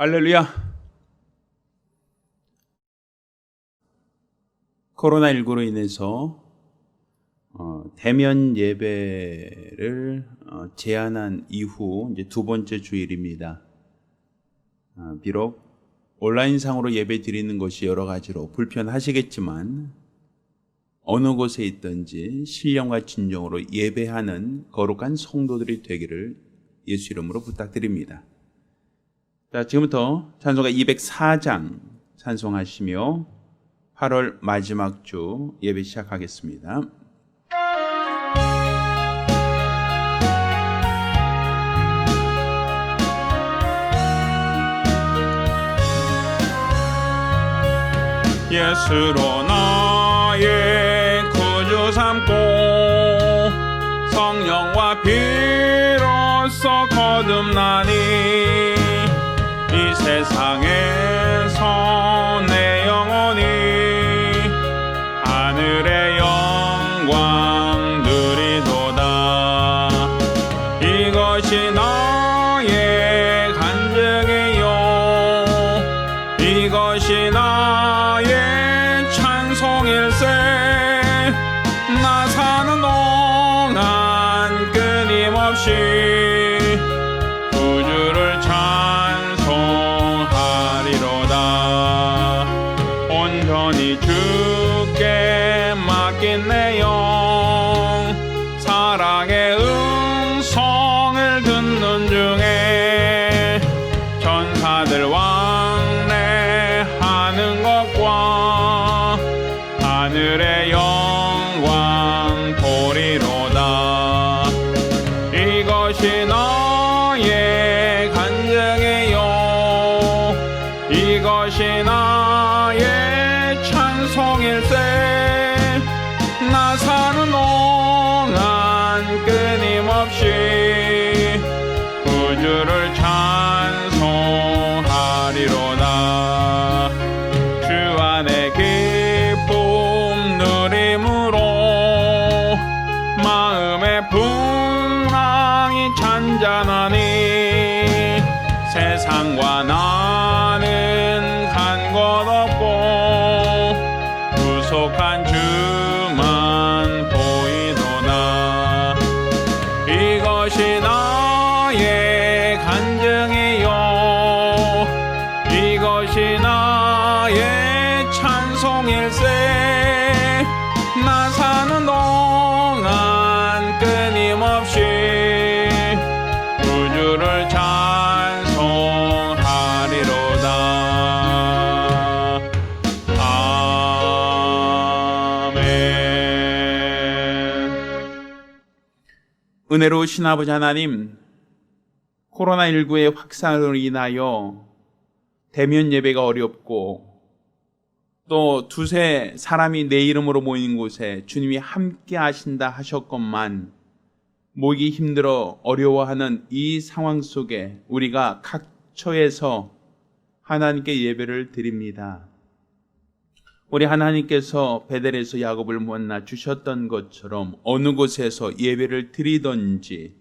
할렐루야. 코로나19로 인해서 대면 예배를 제한한 이후 이제 두 번째 주일입니다. 비록 온라인상으로 예배 드리는 것이 여러 가지로 불편하시겠지만 어느 곳에 있든지 신령과 진정으로 예배하는 거룩한 성도들이 되기를 예수 이름으로 부탁드립니다. 자, 지금부터 찬송가 204장 찬송하시며 8월 마지막 주 예배 시작하겠습니다. 예수로 나의 구주 삼고 성령과 피로써 거듭나니 이 세상에서 내 영혼이 하늘의 영광 누리도다. 이것이 나의 간증이요 이것이 나의 찬송일세. 나 사는 동안 끊임없이 구주를 찬송하리로다. 온전히 주께 맡긴 내 영 사랑의 음성을 듣는 중에 전사들 왕래하는 것과 하늘의 영광 보리로다. 이것이 나의 간증이요 이것이 나의 찬송일세. 나 사는 동안 끊임없이 구주를 찬송하리로다. 주 안에 기쁨 누림으로 마음의 풍랑이 잔잔하니 세상과 나는 간 곳 없고 구속한 주만 보이도다. 이것이 나의 간증이요 이것이 나의 찬송일세. 나 사는 동안 끊임없이 구주를 찬송하리로다. 아멘. 은혜로우신 아버지 하나님, 코로나19의 확산으로 인하여 대면 예배가 어렵고 또 두세 사람이 내 이름으로 모이는 곳에 주님이 함께 하신다 하셨건만 모이기 힘들어 어려워하는 이 상황 속에 우리가 각처에서 하나님께 예배를 드립니다. 우리 하나님께서 베델에서 야곱을 만나 주셨던 것처럼 어느 곳에서 예배를 드리든지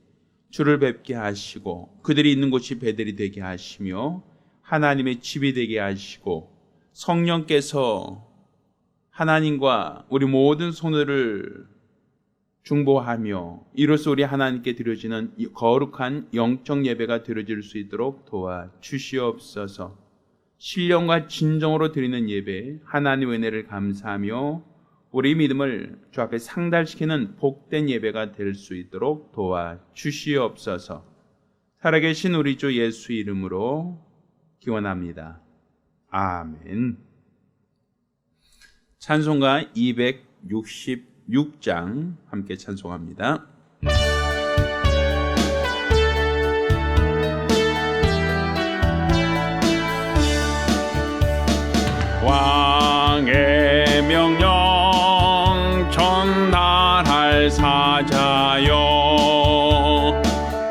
주를 뵙게 하시고 그들이 있는 곳이 베델이 되게 하시며 하나님의 집이 되게 하시고 성령께서 하나님과 우리 모든 손을 중보하며 이로써 우리 하나님께 드려지는 거룩한 영적 예배가 드려질 수 있도록 도와주시옵소서. 신령과 진정으로 드리는 예배 하나님의 은혜를 감사하며 우리 믿음을 주 앞에 상달시키는 복된 예배가 될 수 있도록 도와주시옵소서. 살아계신 우리 주 예수 이름으로 기원합니다. 아멘. 찬송가 266장 함께 찬송합니다. 왕의 명령 전달할 사자여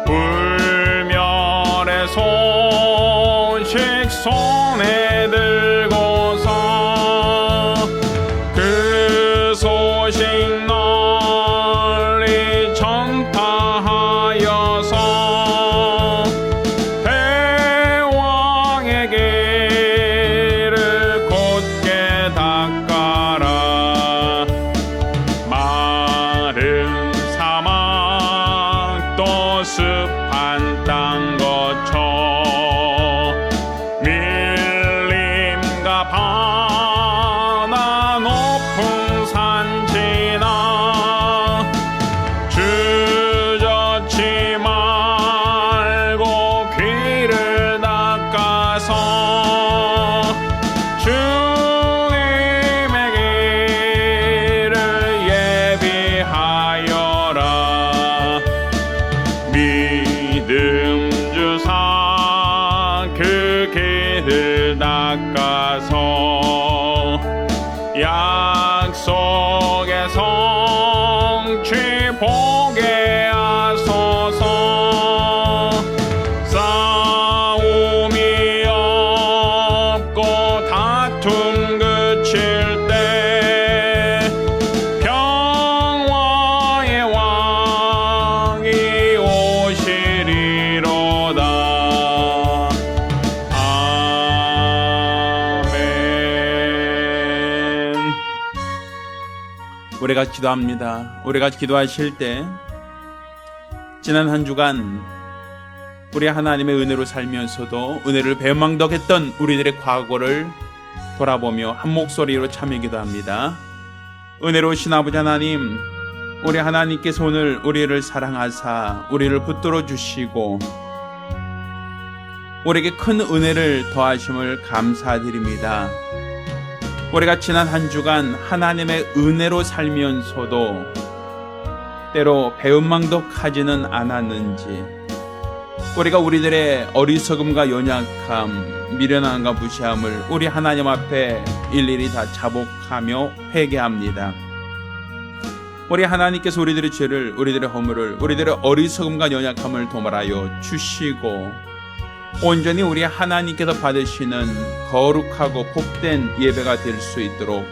불멸의 소식 손에 들고서 그 소식 널리 전파하여서 대왕에게 나 높은 산 지나 주저치 말고 귀를 닦아서 주님의 길을 예비하여라. 믿음 주사 그 길을 닦아서 약속의 성취 보게 하소서. 싸움이 없고 다툼 그칠 때 평화의 왕이 오시리로다. 아멘. 우리가 기도합니다. 우리가 기도하실 때 지난 한 주간 우리 하나님의 은혜로 살면서도 은혜를 배망덕했던 우리들의 과거를 돌아보며 한 목소리로 참여 기도합니다. 은혜로우신 아버지 하나님, 우리 하나님께서 오늘 우리를 사랑하사 우리를 붙들어 주시고 우리에게 큰 은혜를 더하심을 감사드립니다. 우리가 지난 한 주간 하나님의 은혜로 살면서도 때로 배은망덕하지는 않았는지, 우리가 우리들의 어리석음과 연약함, 미련함과 무시함을 우리 하나님 앞에 일일이 다 자복하며 회개합니다. 우리 하나님께서 우리들의 죄를, 우리들의 허물을, 우리들의 어리석음과 연약함을 도말하여 주시고 온전히 우리 하나님께서 받으시는 거룩하고 복된 예배가 될 수 있도록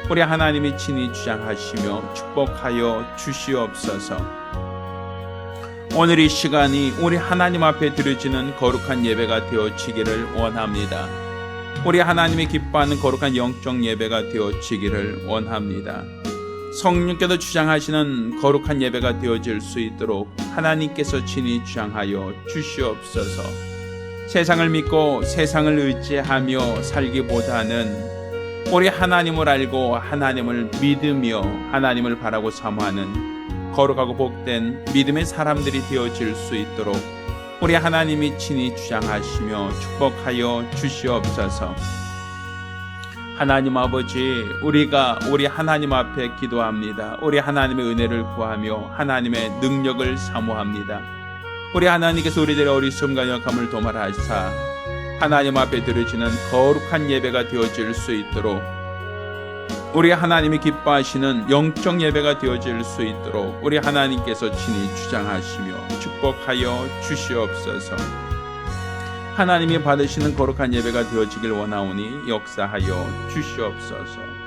우리 하나님이 친히 주장하시며 축복하여 주시옵소서. 오늘 이 시간이 우리 하나님 앞에 드려지는 거룩한 예배가 되어지기를 원합니다. 우리 하나님이 기뻐하는 거룩한 영적 예배가 되어지기를 원합니다. 성령께서 주장하시는 거룩한 예배가 되어질 수 있도록 하나님께서 친히 주장하여 주시옵소서. 세상을 믿고 세상을 의지하며 살기보다는 우리 하나님을 알고 하나님을 믿으며 하나님을 바라고 사모하는 거룩하고 복된 믿음의 사람들이 되어질 수 있도록 우리 하나님이 친히 주장하시며 축복하여 주시옵소서. 하나님 아버지, 우리가 우리 하나님 앞에 기도합니다. 우리 하나님의 은혜를 구하며 하나님의 능력을 사모합니다. 우리 하나님께서 우리들의 어리석음과 연약함을 도말하사 하나님 앞에 드려지는 거룩한 예배가 되어질 수 있도록, 우리 하나님이 기뻐하시는 영적 예배가 되어질 수 있도록 우리 하나님께서 친히 주장하시며 축복하여 주시옵소서. 하나님이 받으시는 거룩한 예배가 되어지길 원하오니 역사하여 주시옵소서.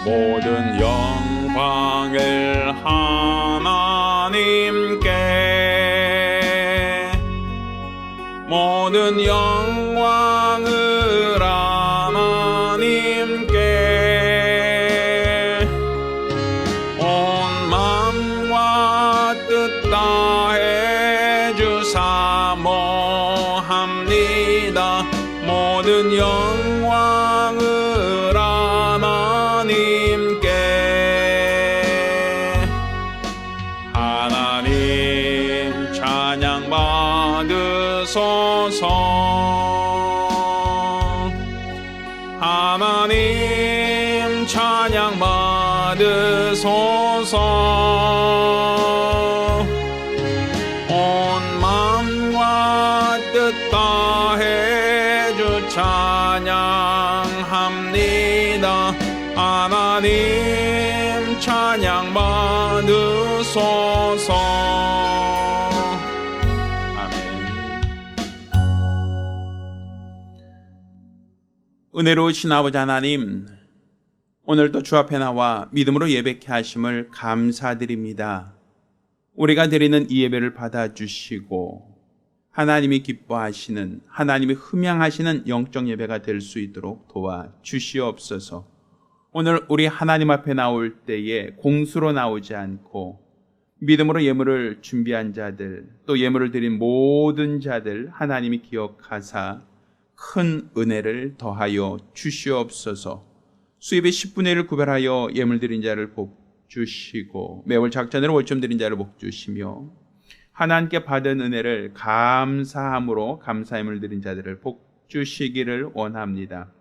모든 영광을 하나님께, 모든 영광을 하나님께, 온 마음과 뜻 다해 주사 모합니다. 모든 영광을 하나님께, 하나님 찬양 받으소서. 하나님 찬양 받으소서. 온 마음과 뜻 다해 주 찬양합니다. 하나님 찬양 받으소서. 아멘. 은혜로우신 아버지 하나님, 오늘도 주 앞에 나와 믿음으로 예배케 하심을 감사드립니다. 우리가 드리는 이 예배를 받아주시고 하나님이 기뻐하시는, 하나님이 흠양하시는 영적 예배가 될 수 있도록 도와주시옵소서. 오늘 우리 하나님 앞에 나올 때에 공수로 나오지 않고 믿음으로 예물을 준비한 자들, 또 예물을 드린 모든 자들 하나님이 기억하사 큰 은혜를 더하여 주시옵소서. 수입의 10분의 1을 구별하여 예물 드린 자를 복 주시고 매월 작전으로 월점 드린 자를 복 주시며 하나님께 받은 은혜를 감사함으로 감사함을 드린 자들을 복 주시기를 원합니다.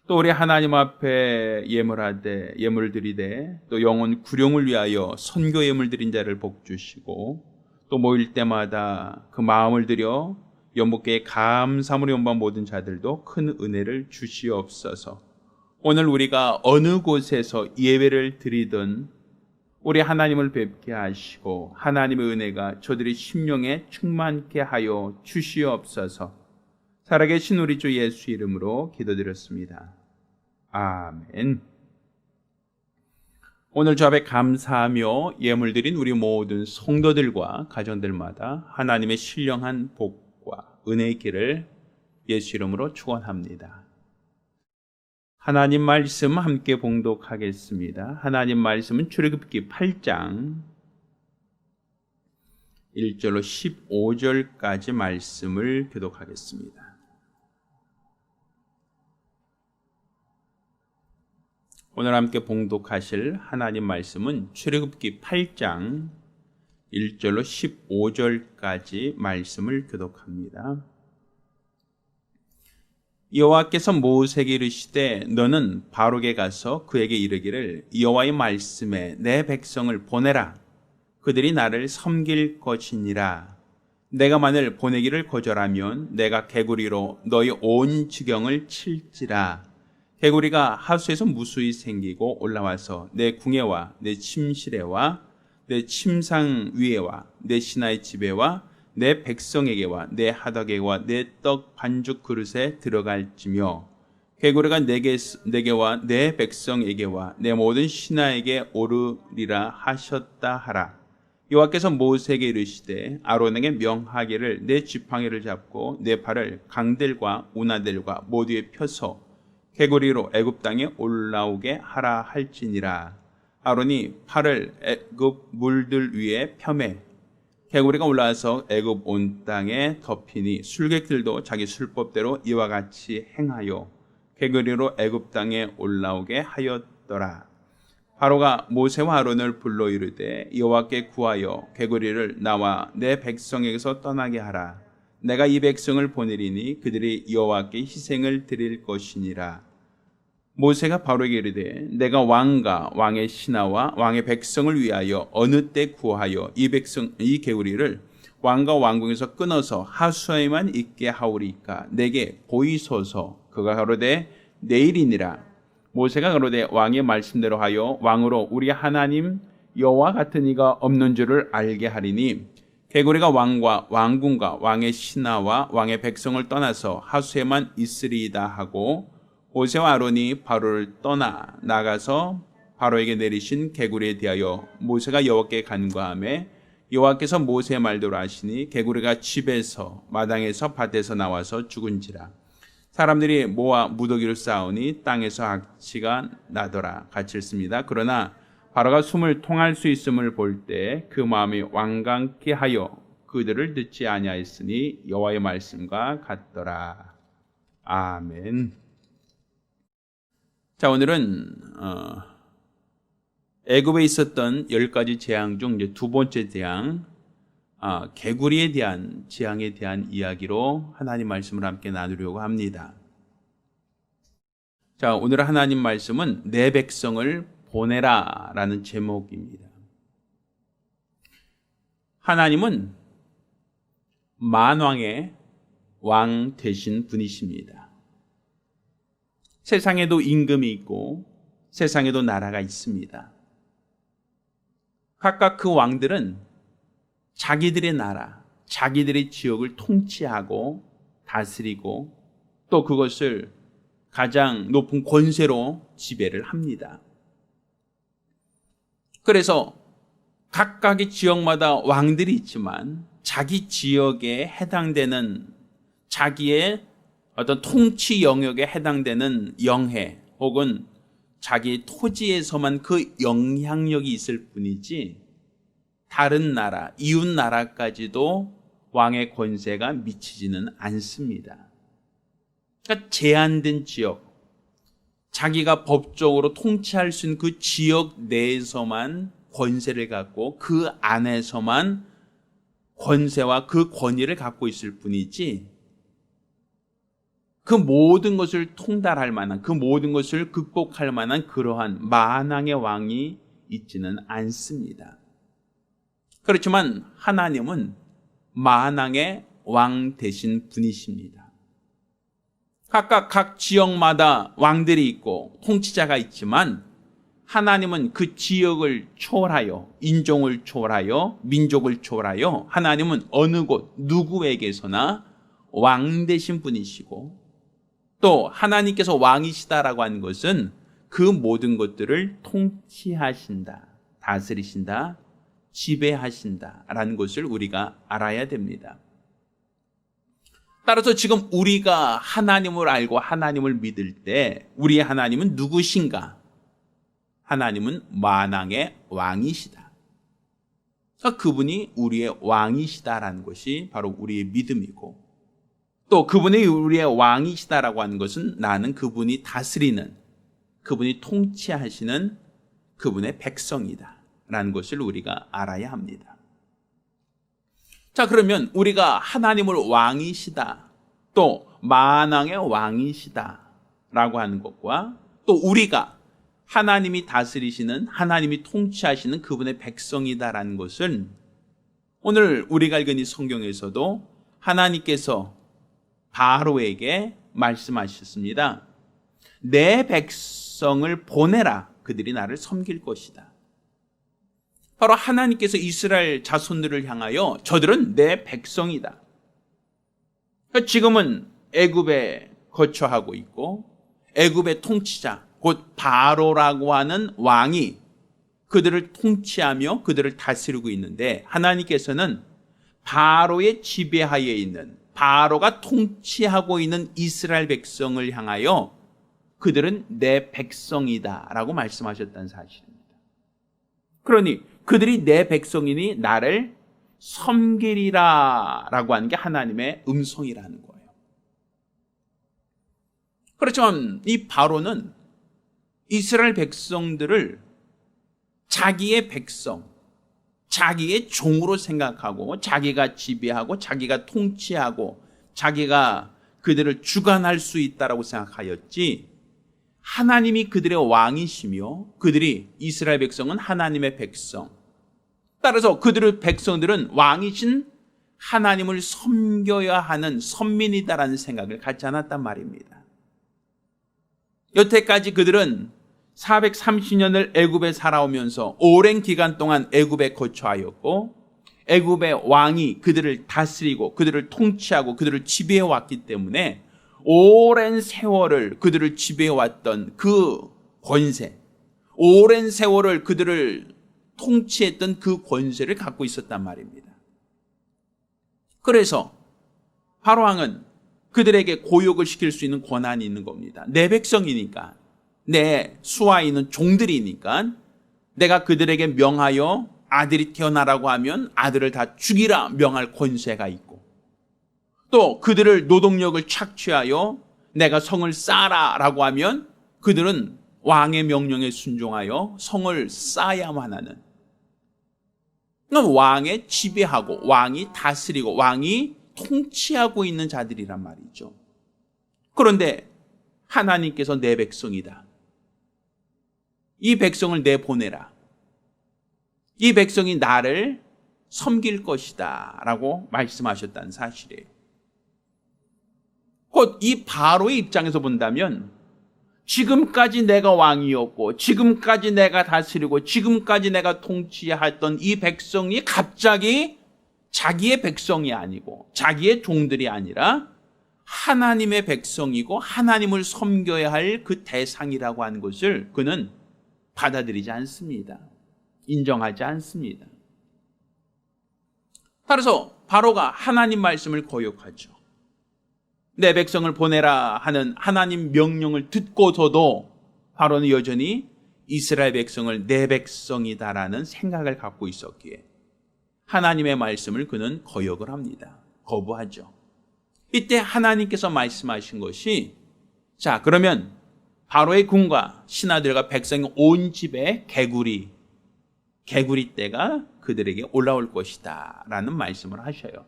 또 우리 하나님 앞에 예물하되 예물 드리되 또 영혼 구령을 위하여 선교 예물 드린 자를 복 주시고 또 모일 때마다 그 마음을 들여 연복교회 감사함으로 연방 모든 자들도 큰 은혜를 주시옵소서. 오늘 우리가 어느 곳에서 예배를 드리든 우리 하나님을 뵙게 하시고 하나님의 은혜가 저들의 심령에 충만케 하여 주시옵소서. 살아계신 우리 주 예수 이름으로 기도드렸습니다. 아멘. 오늘 주 앞에 감사하며 예물 드린 우리 모든 성도들과 가정들마다 하나님의 신령한 복과 은혜의 길을 예수 이름으로 축원합니다. 하나님 말씀 함께 봉독하겠습니다. 하나님 말씀은 출애굽기 8장 1절로 15절까지 말씀을 교독하겠습니다. 오늘 함께 봉독하실 하나님 말씀은 출애굽기 8장 1절로 15절까지 말씀을 교독합니다. 여호와께서 모세에게 이르시되 너는 바로에게 가서 그에게 이르기를 여호와의 말씀에 내 백성을 보내라. 그들이 나를 섬길 것이니라. 내가 만일 보내기를 거절하면 내가 개구리로 너희 온 지경을 칠지라. 개구리가 하수에서 무수히 생기고 올라와서 내 궁예와 내 침실에와 내 침상 위에와 내 신하의 집에와 내 백성에게와 내 하덕에게와 내 떡 반죽 그릇에 들어갈지며 개구리가 내게와 내 백성에게와 내 모든 신하에게 오르리라 하셨다 하라. 여호와께서 모세에게 이르시되 아론에게 명하기를 내 지팡이를 잡고 내 팔을 강들과 운하들과 모두에 펴서 개구리로 애굽 땅에 올라오게 하라 할지니라. 아론이 팔을 애굽 물들 위에 펴매 개구리가 올라와서 애굽 온 땅에 덮이니 술객들도 자기 술법대로 이와 같이 행하여 개구리로 애굽 땅에 올라오게 하였더라. 바로가 모세와 아론을 불러 이르되 여호와께 구하여 개구리를 나와 내 백성에게서 떠나게 하라. 내가 이 백성을 보내리니 그들이 여호와께 희생을 드릴 것이니라. 모세가 바로에게 이르되 내가 왕과 왕의 신하와 왕의 백성을 위하여 어느 때 구하여 이 개구리를 왕과 왕궁에서 끊어서 하수에만 있게 하오리까. 내게 보이소서. 그가 가로되 내일이니라. 모세가 가로되 왕의 말씀대로 하여 왕으로 우리 하나님 여호와 같은 이가 없는 줄을 알게 하리니 개구리가 왕과 왕궁과 왕의 신하와 왕의 백성을 떠나서 하수에만 있으리이다 하고 모세와 아론이 바로를 떠나 나가서 바로에게 내리신 개구리에 대하여 모세가 여호와께 간구하매 여호와께서 모세의 말대로 하시니 개구리가 집에서 마당에서 밭에서 나와서 죽은지라. 사람들이 모아 무더기를 쌓으니 땅에서 악취가 나더라. 같이 읽습니다. 그러나 바로가 숨을 통할 수 있음을 볼 때 그 마음이 완강케 하여 그들을 듣지 아니하였으니 여호와의 말씀과 같더라. 아멘. 자, 오늘은 애굽에 있었던 10가지 재앙 중 이제 두 번째 재앙, 개구리에 대한 재앙에 대한 이야기로 하나님 말씀을 함께 나누려고 합니다. 자, 오늘 하나님 말씀은 내 백성을 보내라 라는 제목입니다. 하나님은 만왕의 왕 되신 분이십니다. 세상에도 임금이 있고 세상에도 나라가 있습니다. 각각 그 왕들은 자기들의 나라, 자기들의 지역을 통치하고 다스리고 또 그것을 가장 높은 권세로 지배를 합니다. 그래서 각각의 지역마다 왕들이 있지만 자기 지역에 해당되는 자기의 어떤 통치 영역에 해당되는 영해 혹은 자기 토지에서만 그 영향력이 있을 뿐이지 다른 나라, 이웃 나라까지도 왕의 권세가 미치지는 않습니다. 그러니까 제한된 지역, 자기가 법적으로 통치할 수 있는 그 지역 내에서만 권세를 갖고 그 안에서만 권세와 그 권위를 갖고 있을 뿐이지, 그 모든 것을 통달할 만한, 그 모든 것을 극복할 만한 그러한 만왕의 왕이 있지는 않습니다. 그렇지만 하나님은 만왕의 왕 되신 분이십니다. 각각 각 지역마다 왕들이 있고 통치자가 있지만 하나님은 그 지역을 초월하여, 인종을 초월하여, 민족을 초월하여 하나님은 어느 곳 누구에게서나 왕 되신 분이시고, 또 하나님께서 왕이시다라고 하는 것은 그 모든 것들을 통치하신다, 다스리신다, 지배하신다라는 것을 우리가 알아야 됩니다. 따라서 지금 우리가 하나님을 알고 하나님을 믿을 때 우리의 하나님은 누구신가? 하나님은 만왕의 왕이시다. 그러니까 그분이 우리의 왕이시다라는 것이 바로 우리의 믿음이고, 또 그분이 우리의 왕이시다라고 하는 것은 나는 그분이 다스리는, 그분이 통치하시는 그분의 백성이다 라는 것을 우리가 알아야 합니다. 자, 그러면 우리가 하나님을 왕이시다, 또 만왕의 왕이시다 라고 하는 것과, 또 우리가 하나님이 다스리시는, 하나님이 통치하시는 그분의 백성이다라는 것은 오늘 우리가 읽은 이 성경에서도 하나님께서 바로에게 말씀하셨습니다. 내 백성을 보내라, 그들이 나를 섬길 것이다. 바로 하나님께서 이스라엘 자손들을 향하여 저들은 내 백성이다. 그러니까 지금은 애굽에 거처하고 있고 애굽의 통치자 곧 바로라고 하는 왕이 그들을 통치하며 그들을 다스리고 있는데, 하나님께서는 바로의 지배하에 있는, 바로가 통치하고 있는 이스라엘 백성을 향하여 그들은 내 백성이다 라고 말씀하셨다는 사실입니다. 그러니 그들이 내 백성이니 나를 섬기리라 라고 하는 게 하나님의 음성이라는 거예요. 그렇지만 이 바로는 이스라엘 백성들을 자기의 백성, 자기의 종으로 생각하고 자기가 지배하고 자기가 통치하고 자기가 그들을 주관할 수 있다라고 생각하였지, 하나님이 그들의 왕이시며 그들이, 이스라엘 백성은 하나님의 백성, 따라서 그들의 백성들은 왕이신 하나님을 섬겨야 하는 선민이다라는 생각을 갖지 않았단 말입니다. 여태까지 그들은 430년을 애굽에 살아오면서 오랜 기간 동안 애굽에 거처하였고, 애굽의 왕이 그들을 다스리고 그들을 통치하고 그들을 지배해 왔기 때문에 오랜 세월을 그들을 지배해 왔던 그 권세, 오랜 세월을 그들을 통치했던 그 권세를 갖고 있었단 말입니다. 그래서 바로 왕은 그들에게 고욕을 시킬 수 있는 권한이 있는 겁니다. 내 백성이니까, 내 수하 있는 종들이니까 내가 그들에게 명하여 아들이 태어나라고 하면 아들을 다 죽이라 명할 권세가 있고, 또 그들을 노동력을 착취하여 내가 성을 쌓아라라고 하면 그들은 왕의 명령에 순종하여 성을 쌓아야만 하는, 왕의 지배하고 왕이 다스리고 왕이 통치하고 있는 자들이란 말이죠. 그런데 하나님께서 내 백성이다, 이 백성을 내보내라, 이 백성이 나를 섬길 것이다 라고 말씀하셨다는 사실이에요. 곧 이 바로의 입장에서 본다면 지금까지 내가 왕이었고 지금까지 내가 다스리고 지금까지 내가 통치했던 이 백성이 갑자기 자기의 백성이 아니고 자기의 종들이 아니라 하나님의 백성이고 하나님을 섬겨야 할 그 대상이라고 하는 것을 그는 받아들이지 않습니다. 인정하지 않습니다. 따라서 바로가 하나님 말씀을 거역하죠. 내 백성을 보내라 하는 하나님 명령을 듣고서도 바로는 여전히 이스라엘 백성을 내 백성이다라는 생각을 갖고 있었기에, 하나님의 말씀을 그는 거역을 합니다. 거부하죠. 이때 하나님께서 말씀하신 것이, 자, 그러면 바로의 군과 신하들과 백성 온 집에 개구리 떼가 그들에게 올라올 것이다 라는 말씀을 하셔요.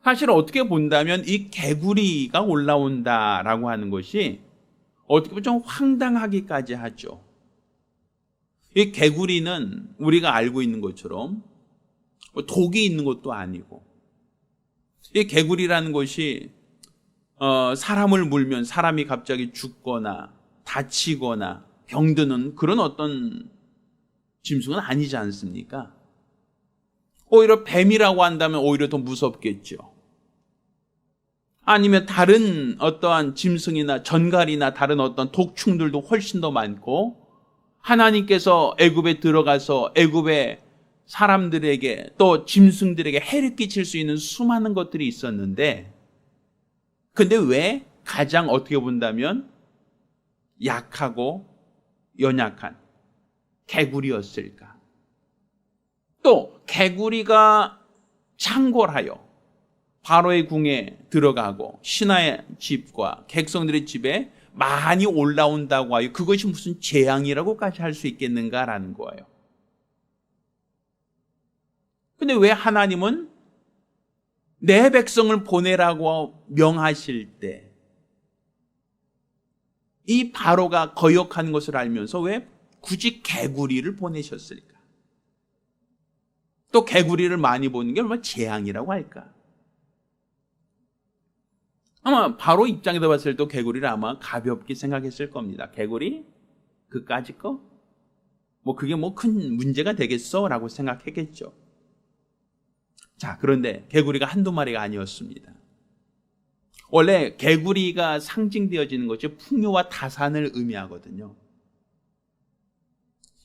사실 어떻게 본다면 이 개구리가 올라온다라고 하는 것이 어떻게 보면 좀 황당하기까지 하죠. 이 개구리는 우리가 알고 있는 것처럼 독이 있는 것도 아니고, 이 개구리라는 것이 사람을 물면 사람이 갑자기 죽거나 다치거나 병드는 그런 어떤 짐승은 아니지 않습니까? 오히려 뱀이라고 한다면 오히려 더 무섭겠죠. 아니면 다른 어떠한 짐승이나 전갈이나 다른 어떤 독충들도 훨씬 더 많고, 하나님께서 애굽에 들어가서 애굽의 사람들에게 또 짐승들에게 해를 끼칠 수 있는 수많은 것들이 있었는데, 근데 왜 가장 어떻게 본다면 약하고 연약한 개구리였을까? 또 개구리가 창궐하여 바로의 궁에 들어가고 신하의 집과 객성들의 집에 많이 올라온다고 하여 그것이 무슨 재앙이라고까지 할 수 있겠는가라는 거예요. 근데 왜 하나님은 내 백성을 보내라고 명하실 때 이 바로가 거역하는 것을 알면서 왜 굳이 개구리를 보내셨을까? 또 개구리를 많이 보는 게 얼마나 재앙이라고 할까? 아마 바로 입장에서 봤을 때 개구리를 아마 가볍게 생각했을 겁니다. 개구리? 그까짓 거? 뭐 그게 뭐 큰 문제가 되겠어? 라고 생각했겠죠. 자, 그런데 개구리가 한두 마리가 아니었습니다. 원래 개구리가 상징되어지는 것이 풍요와 다산을 의미하거든요.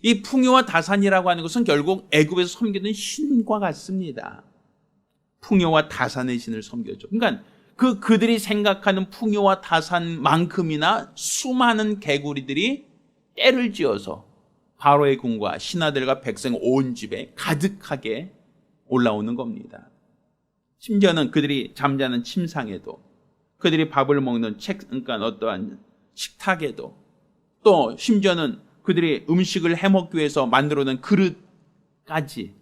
이 풍요와 다산이라고 하는 것은 결국 애굽에서 섬기던 신과 같습니다. 풍요와 다산의 신을 섬겨죠. 그러니까 그들이 생각하는 풍요와 다산만큼이나 수많은 개구리들이 떼를 지어서 바로의 궁과 신하들과 백성 온 집에 가득하게 올라오는 겁니다. 심지어는 그들이 잠자는 침상에도, 그들이 밥을 먹는 그러니까 어떠한 식탁에도, 또 심지어는 그들이 음식을 해먹기 위해서 만들어낸 그릇까지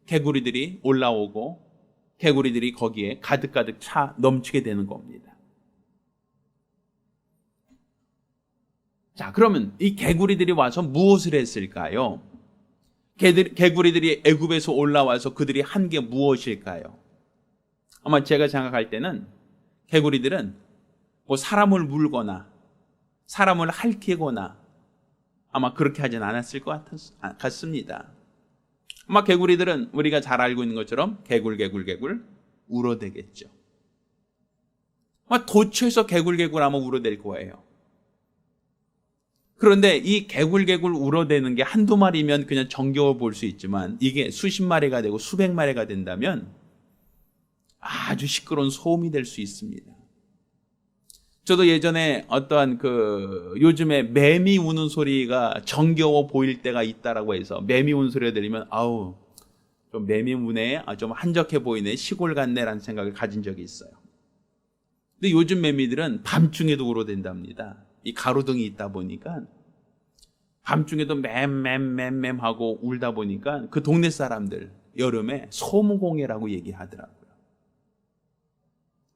개구리들이 올라오고 개구리들이 거기에 가득가득 차 넘치게 되는 겁니다. 자, 그러면 이 개구리들이 와서 무엇을 했을까요? 개구리들이 애굽에서 올라와서 그들이 한 게 무엇일까요? 아마 제가 생각할 때는 개구리들은 뭐 사람을 물거나 사람을 핥히거나 아마 그렇게 하진 않았을 것 같습니다. 아마 개구리들은 우리가 잘 알고 있는 것처럼 개굴 울어대겠죠. 아마 도처에서 개굴 아마 울어댈 거예요. 그런데 이 개굴 울어대는 게 한두 마리면 그냥 정겨워 볼 수 있지만, 이게 수십 마리가 되고 수백 마리가 된다면 아주 시끄러운 소음이 될 수 있습니다. 저도 예전에 어떠한 요즘에 매미 우는 소리가 정겨워 보일 때가 있다라고 해서 매미 우는 소리가 들리면 아우 좀 매미 우네, 좀 한적해 보이네, 시골 같네라는 생각을 가진 적이 있어요. 근데 요즘 매미들은 밤중에도 울어댄답니다. 이 가로등이 있다 보니까 밤중에도 맴 하고 울다 보니까 그 동네 사람들 여름에 소음공해라고 얘기하더라고요.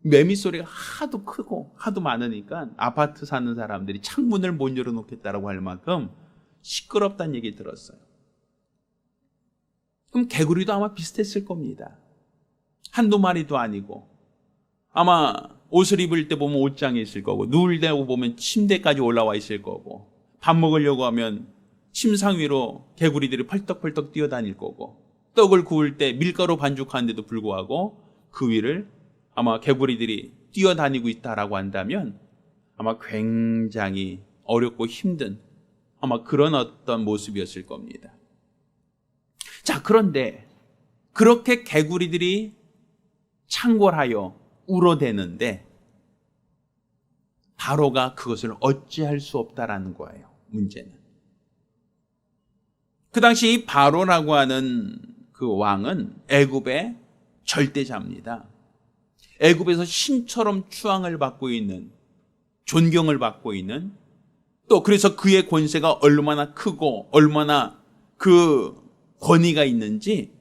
매미 소리가 하도 크고 하도 많으니까 아파트 사는 사람들이 창문을 못 열어놓겠다라고 할 만큼 시끄럽다는 얘기 들었어요. 그럼 개구리도 아마 비슷했을 겁니다. 한두 마리도 아니고, 아마 옷을 입을 때 보면 옷장에 있을 거고, 누울 때 보면 침대까지 올라와 있을 거고, 밥 먹으려고 하면 침상 위로 개구리들이 펄떡펄떡 뛰어다닐 거고, 떡을 구울 때 밀가루 반죽하는데도 불구하고 그 위를 아마 개구리들이 뛰어다니고 있다라고 한다면 아마 굉장히 어렵고 힘든 아마 그런 어떤 모습이었을 겁니다. 자, 그런데 그렇게 개구리들이 창궐하여 울어대는데 바로가 그것을 어찌할 수 없다라는 거예요. 문제는 그 당시 이 바로라고 하는 그 왕은 애굽의 절대자입니다. 애굽에서 신처럼 추앙을 받고 있는, 존경을 받고 있는, 또 그래서 그의 권세가 얼마나 크고 얼마나 그 권위가 있는지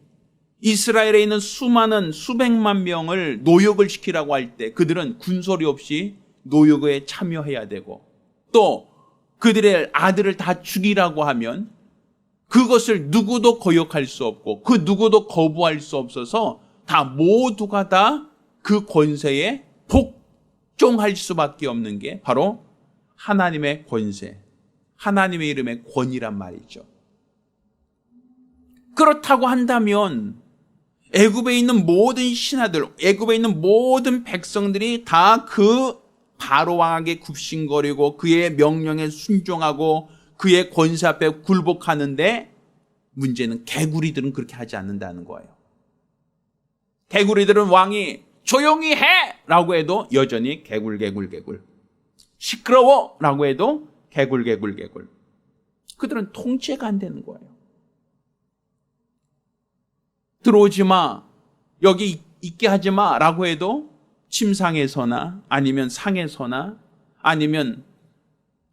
이스라엘에 있는 수많은 수백만 명을 노역을 시키라고 할 때 그들은 군소리 없이 노역에 참여해야 되고, 또 그들의 아들을 다 죽이라고 하면 그것을 누구도 거역할 수 없고 그 누구도 거부할 수 없어서 다 모두가 다 그 권세에 복종할 수밖에 없는 게 바로 하나님의 권세, 하나님의 이름의 권위란 말이죠. 그렇다고 한다면 애굽에 있는 모든 신하들, 애굽에 있는 모든 백성들이 다 그 바로 왕에게 굽신거리고 그의 명령에 순종하고 그의 권세 앞에 굴복하는데, 문제는 개구리들은 그렇게 하지 않는다는 거예요. 개구리들은 왕이 조용히 해! 라고 해도 여전히 개굴개굴개굴. 시끄러워! 라고 해도 개굴개굴개굴. 그들은 통제가 안 되는 거예요. 들어오지 마, 여기 있게 하지 마 라고 해도 침상에서나 아니면 상에서나 아니면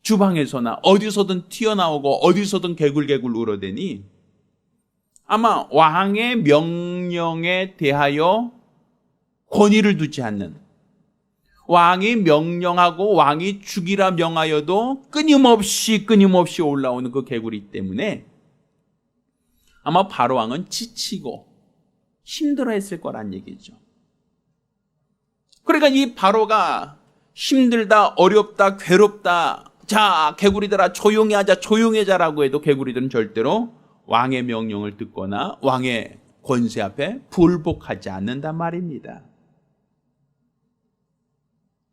주방에서나 어디서든 튀어나오고 어디서든 개굴개굴 울어대니 아마 왕의 명령에 대하여 권위를 두지 않는, 왕이 명령하고 왕이 죽이라 명하여도 끊임없이 올라오는 그 개구리 때문에 아마 바로 왕은 지치고 힘들어했을 거란 얘기죠. 그러니까 이 바로가 힘들다, 어렵다, 괴롭다, 자 개구리들아 조용히 하자라고 해도 개구리들은 절대로 왕의 명령을 듣거나 왕의 권세 앞에 불복하지 않는단 말입니다.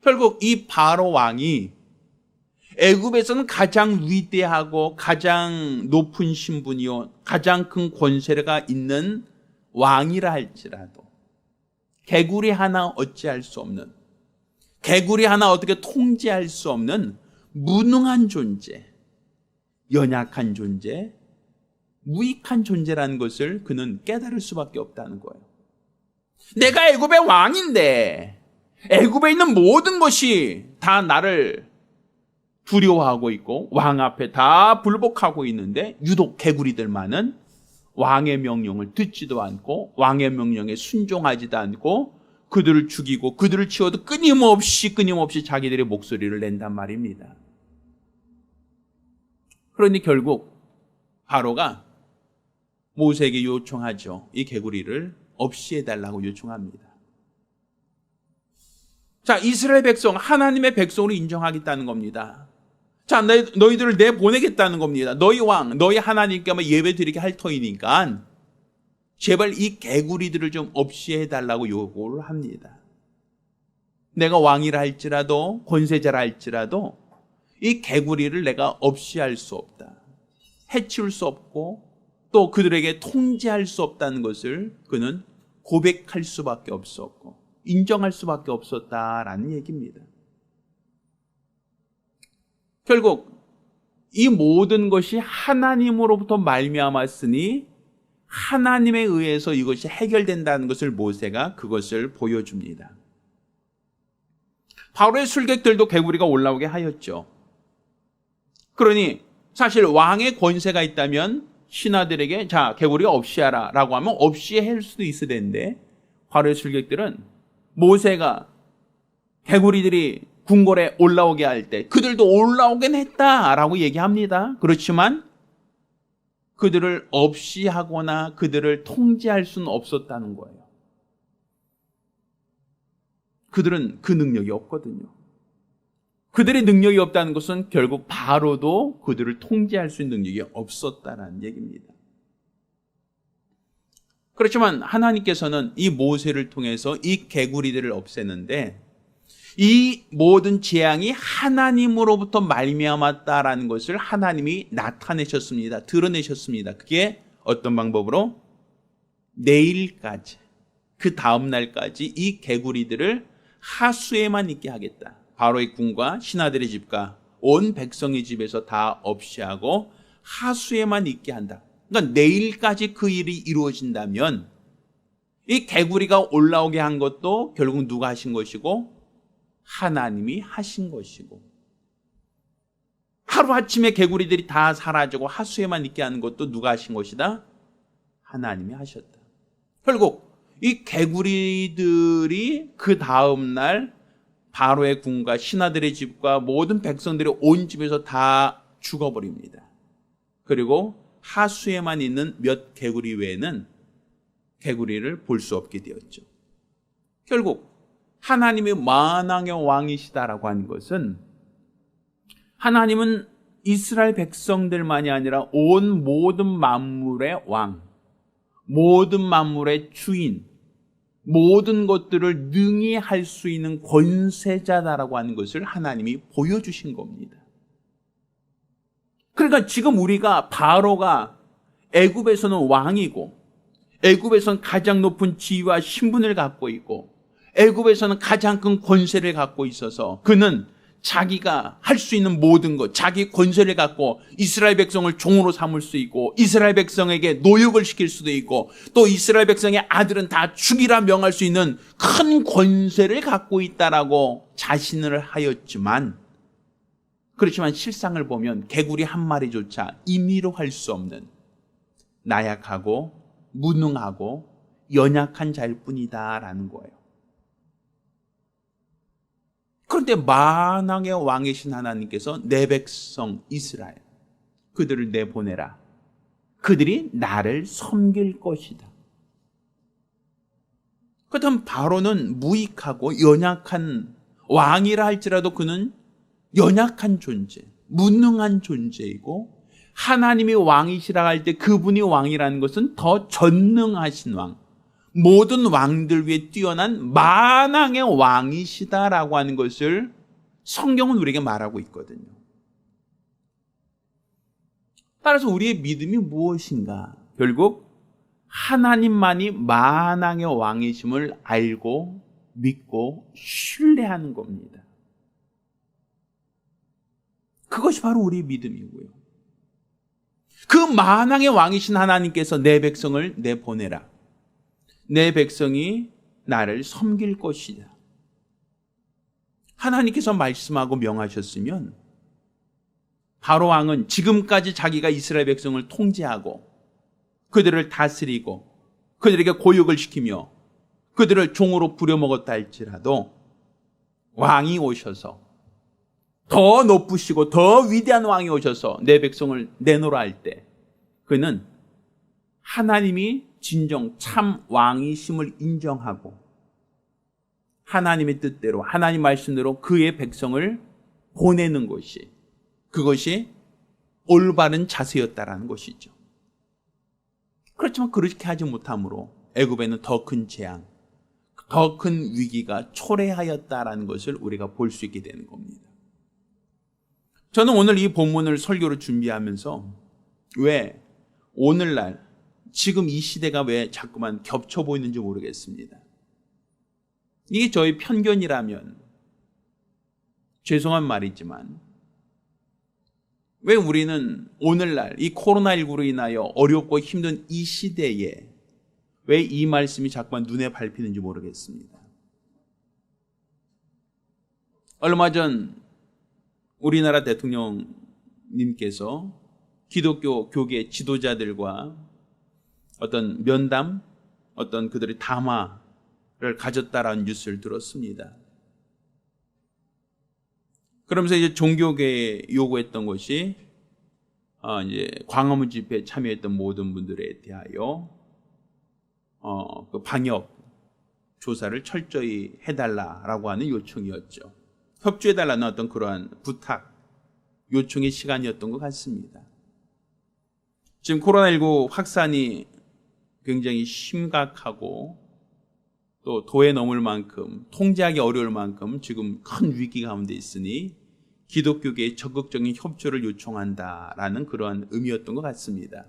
결국 이 바로 왕이 애굽에서는 가장 위대하고 가장 높은 신분이요 가장 큰 권세가 있는 왕이라 할지라도 개구리 하나 어찌할 수 없는, 개구리 하나 어떻게 통제할 수 없는 무능한 존재, 연약한 존재, 무익한 존재라는 것을 그는 깨달을 수밖에 없다는 거예요. 내가 애굽의 왕인데 애굽에 있는 모든 것이 다 나를 두려워하고 있고 왕 앞에 다 불복하고 있는데 유독 개구리들만은 왕의 명령을 듣지도 않고 왕의 명령에 순종하지도 않고 그들을 죽이고 그들을 치워도 끊임없이 자기들의 목소리를 낸단 말입니다. 그러니 결국 바로가 모세에게 요청하죠. 이 개구리를 없이 해달라고 요청합니다. 자, 이스라엘 백성, 하나님의 백성으로 인정하겠다는 겁니다. 자, 너희들을 내보내겠다는 겁니다. 너희 왕, 너희 하나님께 예배 드리게 할 터이니까 제발 이 개구리들을 좀 없이 해달라고 요구를 합니다. 내가 왕이라 할지라도 권세자라 할지라도 이 개구리를 내가 없이 할 수 없다. 해치울 수 없고 또 그들에게 통제할 수 없다는 것을 그는 고백할 수밖에 없었고 인정할 수밖에 없었다라는 얘기입니다. 결국 이 모든 것이 하나님으로부터 말미암았으니 하나님에 의해서 이것이 해결된다는 것을 모세가 그것을 보여줍니다. 바로의 술객들도 개구리가 올라오게 하였죠. 그러니 사실 왕의 권세가 있다면 신하들에게 자 개구리가 없이 하라 라고 하면 없이 할 수도 있을 텐데 바로의 술객들은 모세가 개구리들이 궁궐에 올라오게 할 때 그들도 올라오긴 했다라고 얘기합니다. 그렇지만 그들을 없이 하거나 그들을 통제할 수는 없었다는 거예요. 그들은 그 능력이 없거든요. 그들의 능력이 없다는 것은 결국 바로도 그들을 통제할 수 있는 능력이 없었다는 얘기입니다. 그렇지만 하나님께서는 이 모세를 통해서 이 개구리들을 없애는데 이 모든 재앙이 하나님으로부터 말미암았다라는 것을 하나님이 나타내셨습니다. 드러내셨습니다. 그게 어떤 방법으로? 내일까지, 그 다음 날까지 이 개구리들을 하수에만 있게 하겠다. 바로의 궁과 신하들의 집과 온 백성의 집에서 다 없이 하고 하수에만 있게 한다. 그러니까 내일까지 그 일이 이루어진다면 이 개구리가 올라오게 한 것도 결국 누가 하신 것이고 하나님이 하신 것이고, 하루아침에 개구리들이 다 사라지고 하수에만 있게 하는 것도 누가 하신 것이다? 하나님이 하셨다. 결국 이 개구리들이 그 다음날 바로의 궁과 신하들의 집과 모든 백성들이 온 집에서 다 죽어버립니다. 그리고 하수에만 있는 몇 개구리 외에는 개구리를 볼 수 없게 되었죠. 결국 하나님이 만왕의 왕이시다라고 하는 것은, 하나님은 이스라엘 백성들만이 아니라 온 모든 만물의 왕, 모든 만물의 주인, 모든 것들을 능히 할 수 있는 권세자다라고 하는 것을 하나님이 보여주신 겁니다. 그러니까 지금 우리가 바로가 애굽에서는 왕이고, 애굽에서는 가장 높은 지위와 신분을 갖고 있고, 애굽에서는 가장 큰 권세를 갖고 있어서 그는 자기가 할 수 있는 모든 것, 자기 권세를 갖고 이스라엘 백성을 종으로 삼을 수 있고, 이스라엘 백성에게 노역을 시킬 수도 있고, 또 이스라엘 백성의 아들은 다 죽이라 명할 수 있는 큰 권세를 갖고 있다라고 자신을 하였지만, 그렇지만 실상을 보면 개구리 한 마리조차 임의로 할 수 없는 나약하고 무능하고 연약한 자일 뿐이다라는 거예요. 그런데 만왕의 왕이신 하나님께서 내 백성 이스라엘, 그들을 내보내라. 그들이 나를 섬길 것이다. 그렇다면 바로는 무익하고 연약한 왕이라 할지라도 그는 연약한 존재, 무능한 존재이고, 하나님이 왕이시라 할 때 그분이 왕이라는 것은 더 전능하신 왕, 모든 왕들 위에 뛰어난 만왕의 왕이시다라고 하는 것을 성경은 우리에게 말하고 있거든요. 따라서 우리의 믿음이 무엇인가? 결국 하나님만이 만왕의 왕이심을 알고 믿고 신뢰하는 겁니다. 그것이 바로 우리의 믿음이고요. 그 만왕의 왕이신 하나님께서 내 백성을 내보내라. 내 백성이 나를 섬길 것이다. 하나님께서 말씀하고 명하셨으면 바로 왕은 지금까지 자기가 이스라엘 백성을 통제하고 그들을 다스리고 그들에게 고역을 시키며 그들을 종으로 부려먹었다 할지라도, 왕이 오셔서 더 높으시고 더 위대한 왕이 오셔서 내 백성을 내놓으라 할 때, 그는 하나님이 진정 참 왕이심을 인정하고 하나님의 뜻대로, 하나님 말씀대로 그의 백성을 보내는 것이, 그것이 올바른 자세였다라는 것이죠. 그렇지만 그렇게 하지 못함으로 애굽에는 더 큰 재앙, 더 큰 위기가 초래하였다라는 것을 우리가 볼 수 있게 되는 겁니다. 저는 오늘 이 본문을 설교로 준비하면서 왜 오늘날 지금 이 시대가 왜 자꾸만 겹쳐 보이는지 모르겠습니다. 이게 저의 편견이라면 죄송한 말이지만, 왜 우리는 오늘날 이 코로나19로 인하여 어렵고 힘든 이 시대에 왜 이 말씀이 자꾸만 눈에 밟히는지 모르겠습니다. 얼마 전 우리나라 대통령님께서 기독교 교계 지도자들과 어떤 면담, 어떤 그들의 담화를 가졌다라는 뉴스를 들었습니다. 그러면서 이제 종교계에 요구했던 것이 이제 광화문 집회에 참여했던 모든 분들에 대하여 그 방역 조사를 철저히 해달라라고 하는 요청이었죠. 협조해달라는 어떤 그러한 부탁, 요청의 시간이었던 것 같습니다. 지금 코로나19 확산이 굉장히 심각하고 또 도에 넘을 만큼, 통제하기 어려울 만큼 지금 큰 위기 가운데 있으니 기독교계의 적극적인 협조를 요청한다라는 그러한 의미였던 것 같습니다.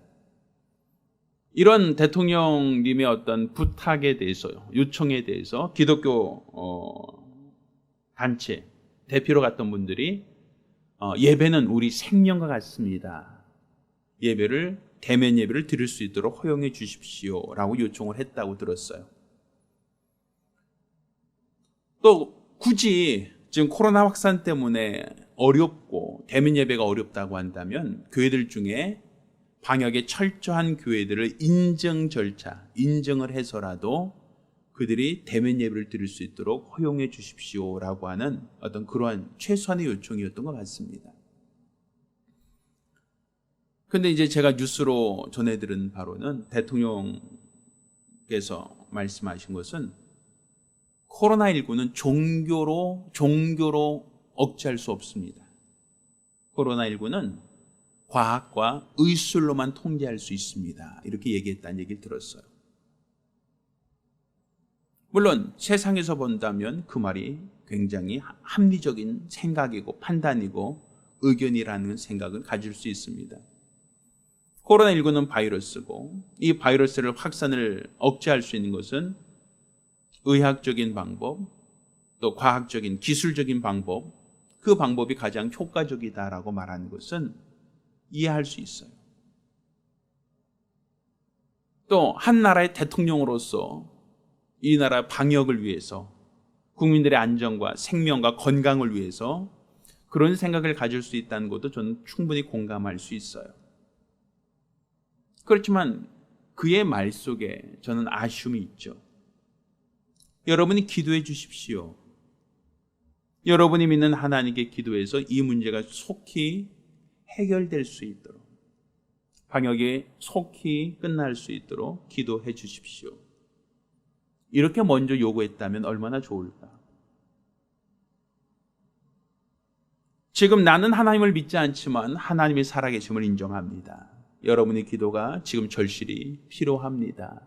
이런 대통령님의 어떤 부탁에 대해서, 요청에 대해서 기독교 단체 대표로 갔던 분들이 예배는 우리 생명과 같습니다. 예배를 대면 예배를 드릴 수 있도록 허용해 주십시오라고 요청을 했다고 들었어요. 또 굳이 지금 코로나 확산 때문에 어렵고 대면 예배가 어렵다고 한다면 교회들 중에 방역에 철저한 교회들을 인증을 해서라도 그들이 대면 예배를 드릴 수 있도록 허용해 주십시오라고 하는 어떤 그러한 최소한의 요청이었던 것 같습니다. 근데 이제 제가 뉴스로 전해들은 바로는 대통령께서 말씀하신 것은 코로나19는 종교로 억제할 수 없습니다. 코로나19는 과학과 의술로만 통제할 수 있습니다. 이렇게 얘기했다는 얘기를 들었어요. 물론 세상에서 본다면 그 말이 굉장히 합리적인 생각이고 판단이고 의견이라는 생각을 가질 수 있습니다. 코로나19는 바이러스고 이 바이러스를 확산을 억제할 수 있는 것은 의학적인 방법, 또 과학적인 기술적인 방법, 그 방법이 가장 효과적이다라고 말하는 것은 이해할 수 있어요. 또 한 나라의 대통령으로서 이 나라 방역을 위해서 국민들의 안전과 생명과 건강을 위해서 그런 생각을 가질 수 있다는 것도 저는 충분히 공감할 수 있어요. 그렇지만 그의 말 속에 저는 아쉬움이 있죠. 여러분이 기도해 주십시오. 여러분이 믿는 하나님께 기도해서 이 문제가 속히 해결될 수 있도록, 방역이 속히 끝날 수 있도록 기도해 주십시오. 이렇게 먼저 요구했다면 얼마나 좋을까? 지금 나는 하나님을 믿지 않지만 하나님의 살아계심을 인정합니다. 여러분의 기도가 지금 절실히 필요합니다.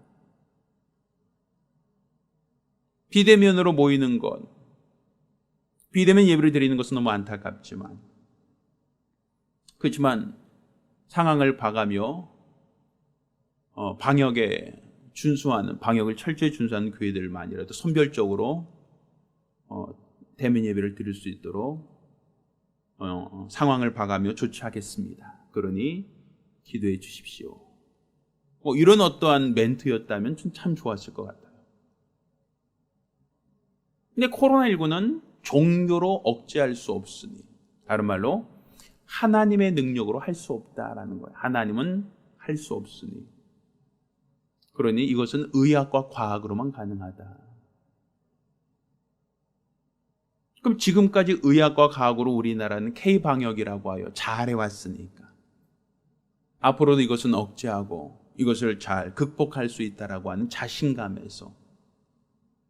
비대면으로 모이는 것, 비대면 예배를 드리는 것은 너무 안타깝지만, 그렇지만 상황을 봐가며 방역을 철저히 준수하는 교회들만이라도 선별적으로 대면 예배를 드릴 수 있도록 상황을 봐가며 조치하겠습니다. 그러니 기도해 주십시오. 이런 어떠한 멘트였다면 참 좋았을 것 같아요. 근데 코로나19는 종교로 억제할 수 없으니, 다른 말로 하나님의 능력으로 할 수 없다라는 거예요. 하나님은 할 수 없으니. 그러니 이것은 의학과 과학으로만 가능하다. 그럼 지금까지 의학과 과학으로 우리나라는 K방역이라고 하여 잘해왔으니까 앞으로도 이것은 억제하고 이것을 잘 극복할 수 있다라고 하는 자신감에서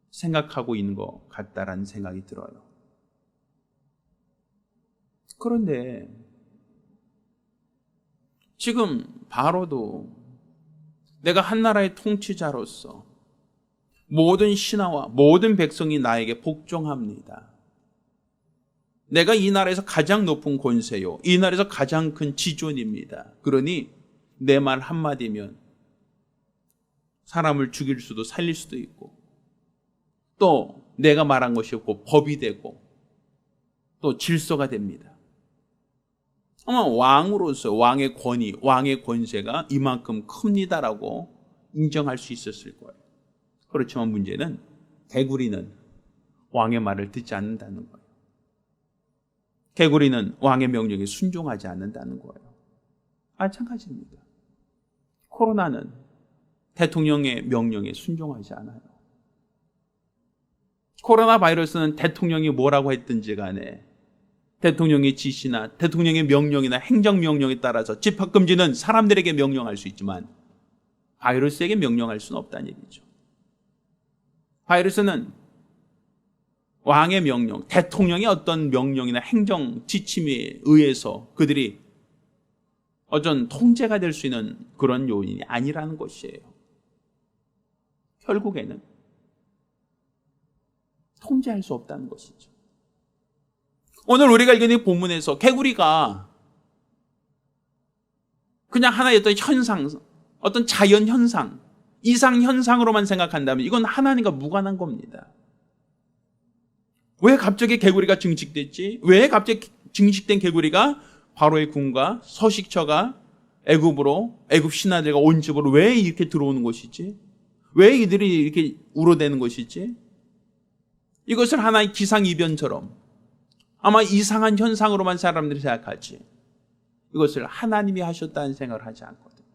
생각하고 있는 것 같다라는 생각이 들어요. 그런데 지금 바로도 내가 한 나라의 통치자로서 모든 신하와 모든 백성이 나에게 복종합니다. 내가 이 나라에서 가장 높은 권세요, 이 나라에서 가장 큰 지존입니다. 그러니 내 말 한마디면 사람을 죽일 수도 살릴 수도 있고, 또 내가 말한 것이 없고 법이 되고 또 질서가 됩니다. 아마 왕으로서 왕의 권위, 왕의 권세가 이만큼 큽니다라고 인정할 수 있었을 거예요. 그렇지만 문제는 개구리는 왕의 말을 듣지 않는다는 거예요. 개구리는 왕의 명령에 순종하지 않는다는 거예요. 마찬가지입니다. 코로나는 대통령의 명령에 순종하지 않아요. 코로나 바이러스는 대통령이 뭐라고 했든지 간에 대통령의 지시나 대통령의 명령이나 행정명령에 따라서 집합금지는 사람들에게 명령할 수 있지만 바이러스에게 명령할 수는 없다는 얘기죠. 바이러스는 왕의 명령, 대통령의 어떤 명령이나 행정 지침에 의해서 그들이 어떤 통제가 될 수 있는 그런 요인이 아니라는 것이에요. 결국에는 통제할 수 없다는 것이죠. 오늘 우리가 읽은 이 본문에서 개구리가 그냥 하나의 어떤 현상, 어떤 자연 현상, 이상 현상으로만 생각한다면 이건 하나님과 무관한 겁니다. 왜 갑자기 개구리가 증식됐지? 왜 갑자기 증식된 개구리가 바로의 궁과 서식처가 애굽 신하들과 온 집으로 왜 이렇게 들어오는 것이지? 왜 이들이 이렇게 우러대는 것이지? 이것을 하나의 기상이변처럼 아마 이상한 현상으로만 사람들이 생각하지, 이것을 하나님이 하셨다는 생각을 하지 않거든요.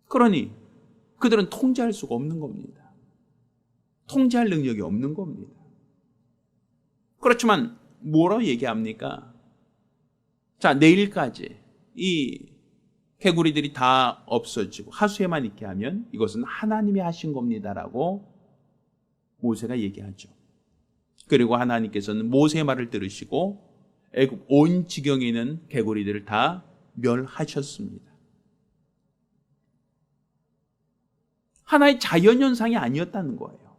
그러니 그들은 통제할 수가 없는 겁니다. 통제할 능력이 없는 겁니다. 그렇지만 뭐라고 얘기합니까? 자, 내일까지 이 개구리들이 다 없어지고 하수에만 있게 하면 이것은 하나님이 하신 겁니다라고 모세가 얘기하죠. 그리고 하나님께서는 모세의 말을 들으시고 애굽 온 지경에 있는 개구리들을 다 멸하셨습니다. 하나의 자연현상이 아니었다는 거예요.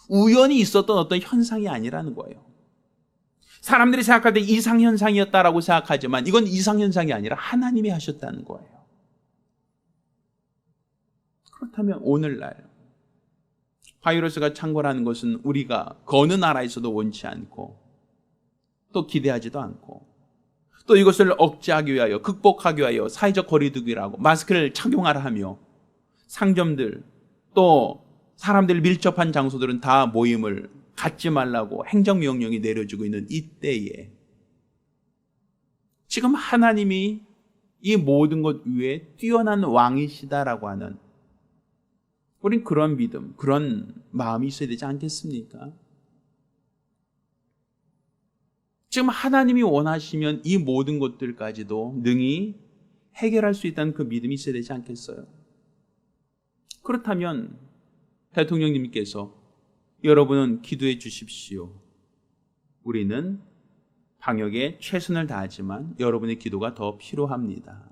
우연히 있었던 어떤 현상이 아니라는 거예요. 사람들이 생각할 때 이상현상이었다라고 생각하지만 이건 이상현상이 아니라 하나님이 하셨다는 거예요. 그렇다면 오늘날 바이러스가 창궐하는 것은 우리가 그 어느 나라에서도 원치 않고 또 기대하지도 않고 또 이것을 억제하기 위하여, 극복하기 위하여 사회적 거리두기라고 마스크를 착용하라 하며 상점들 또 사람들 밀접한 장소들은 다 모임을 갖지 말라고 행정명령이 내려지고 있는 이때에 지금 하나님이 이 모든 것 위에 뛰어난 왕이시다라고 하는, 우린 그런 믿음, 그런 마음이 있어야 되지 않겠습니까? 지금 하나님이 원하시면 이 모든 것들까지도 능히 해결할 수 있다는 그 믿음이 있어야 되지 않겠어요? 그렇다면 대통령님께서 여러분은 기도해 주십시오. 우리는 방역에 최선을 다하지만 여러분의 기도가 더 필요합니다.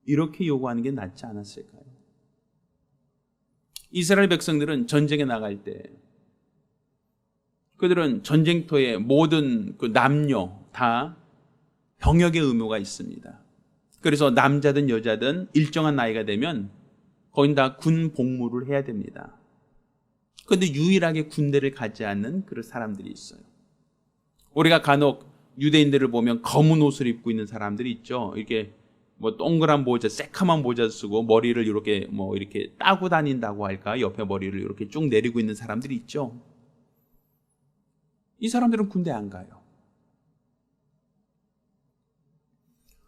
이렇게 요구하는 게 낫지 않았을까요? 이스라엘 백성들은 전쟁에 나갈 때 그들은 전쟁터에 모든 그 남녀 다 병역의 의무가 있습니다. 그래서 남자든 여자든 일정한 나이가 되면 거긴 다 군 복무를 해야 됩니다. 그런데 유일하게 군대를 가지 않는 그런 사람들이 있어요. 우리가 간혹 유대인들을 보면 검은 옷을 입고 있는 사람들이 있죠. 이렇게 뭐 동그란 모자, 새카만 모자 쓰고 머리를 이렇게 이렇게 따고 다닌다고 할까? 옆에 머리를 이렇게 쭉 내리고 있는 사람들이 있죠. 이 사람들은 군대 안 가요.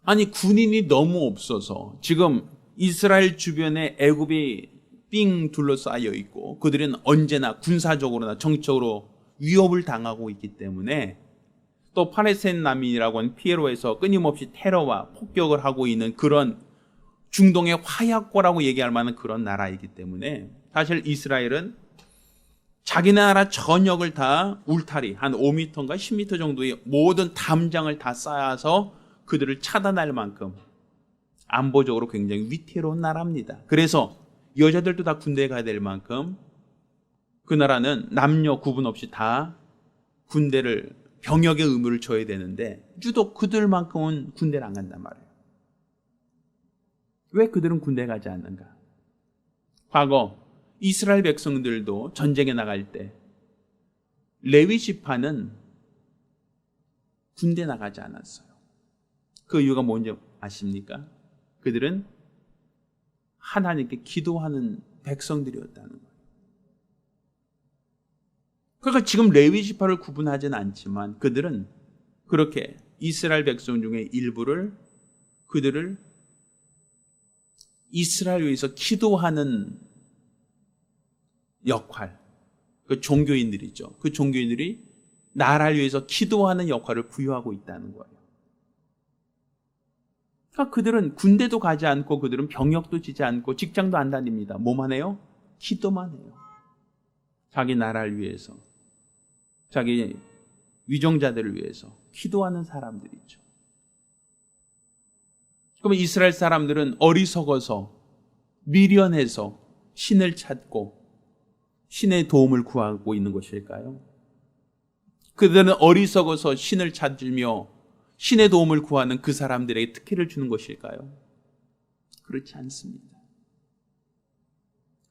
아니, 군인이 너무 없어서 지금 이스라엘 주변에 애굽이 삥 둘러싸여 있고 그들은 언제나 군사적으로나 정치적으로 위협을 당하고 있기 때문에, 또 팔레스타인 난민이라고 하는 피에로에서 끊임없이 테러와 폭격을 하고 있는 그런 중동의 화약고라고 얘기할 만한 그런 나라이기 때문에 사실 이스라엘은 자기 나라 전역을 다 울타리 한 5m인가 10m 정도의 모든 담장을 다 쌓아서 그들을 차단할 만큼 안보적으로 굉장히 위태로운 나라입니다. 그래서 여자들도 다 군대에 가야 될 만큼 그 나라는 남녀 구분 없이 다 군대를, 병역의 의무를 져야 되는데 유독 그들만큼은 군대를 안 간단 말이에요. 왜 그들은 군대에 가지 않는가? 과거 이스라엘 백성들도 전쟁에 나갈 때 레위 지파는 군대 나가지 않았어요. 그 이유가 뭔지 아십니까? 그들은 하나님께 기도하는 백성들이었다는 거예요. 그러니까 지금 레위 지파를 구분하지는 않지만 그들은 그렇게 이스라엘 백성 중에 일부를, 그들을 이스라엘 위해서 기도하는 역할, 그 종교인들이죠. 그 종교인들이 나라를 위해서 기도하는 역할을 부여하고 있다는 거예요. 그러니까 그들은 군대도 가지 않고 그들은 병역도 지지 않고 직장도 안 다닙니다. 뭐만 해요? 기도만 해요. 자기 나라를 위해서, 자기 위정자들을 위해서 기도하는 사람들이죠. 그러면 이스라엘 사람들은 어리석어서 미련해서 신을 찾고 신의 도움을 구하고 있는 것일까요? 그들은 어리석어서 신을 찾으며 신의 도움을 구하는 그 사람들에게 특혜를 주는 것일까요? 그렇지 않습니다.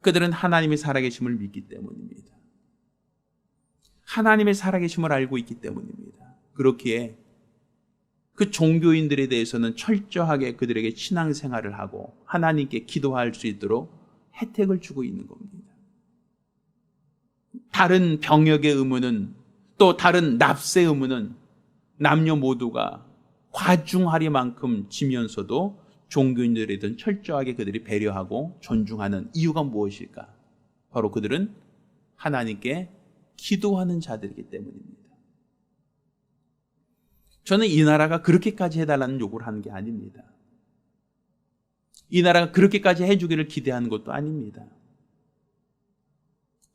그들은 하나님의 살아계심을 믿기 때문입니다. 하나님의 살아계심을 알고 있기 때문입니다. 그렇기에 그 종교인들에 대해서는 철저하게 그들에게 신앙생활을 하고 하나님께 기도할 수 있도록 혜택을 주고 있는 겁니다. 다른 병역의 의무는, 또 다른 납세 의무는 남녀 모두가 과중하리만큼 지면서도 종교인들에 대한 철저하게 그들이 배려하고 존중하는 이유가 무엇일까? 바로 그들은 하나님께 기도하는 자들이기 때문입니다. 저는 이 나라가 그렇게까지 해달라는 요구를 하는 게 아닙니다. 이 나라가 그렇게까지 해주기를 기대하는 것도 아닙니다.